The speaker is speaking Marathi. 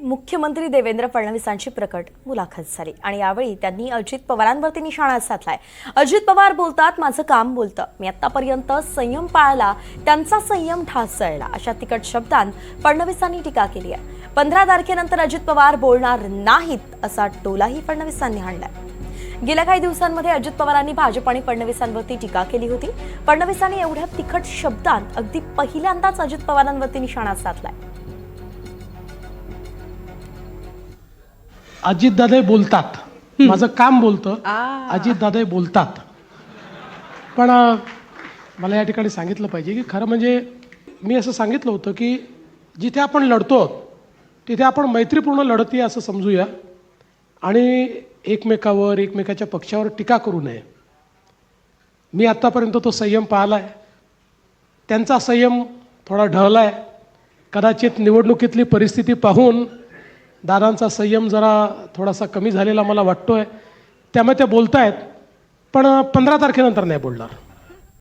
मुख्यमंत्री देवेंद्र फडणवीसांची प्रकट मुलाखत झाली आणि यावेळी त्यांनी अजित पवारांवरती निशाणा साधलाय। अजित पवार बोलतात, माझं काम बोलतं, मी आतापर्यंत संयम पाळला, त्यांचा संयम ढासळला, अशा तिखट शब्दांत फडणवीसांनी टीका केली आहे। 15 तारखेनंतर अजित पवार बोलणार नाहीत असा टोलाही फडणवीसांनी हाणलाय। गेल्या काही दिवसांमध्ये अजित पवारांनी भाजप आणि फडणवीसांवरती टीका केली होती। फडणवीसांनी एवढ्या तिखट शब्दांत अगदी पहिल्यांदाच अजित पवारांवरती निशाणा साधलाय। अजितदादा बोलतात, माझं काम बोलतं, अजितदादा बोलतात। पण मला या ठिकाणी सांगितलं पाहिजे की खरं म्हणजे मी असं सांगितलं होतं की जिथे आपण लढतो तिथे आपण मैत्रीपूर्ण लढती असं समजूया आणि एकमेकावर एकमेकाच्या पक्षावर टीका करू नये। मी आत्तापर्यंत तो संयम पाळला आहे, त्यांचा संयम थोडा ढळला आहे। कदाचित निवडणुकीतली परिस्थिती पाहून दादांचा संयम जरा थोडासा कमी झालेला मला वाटतोय, त्यामुळे ते बोलतायत, पण 15 तारखेनंतर नाही बोलणार।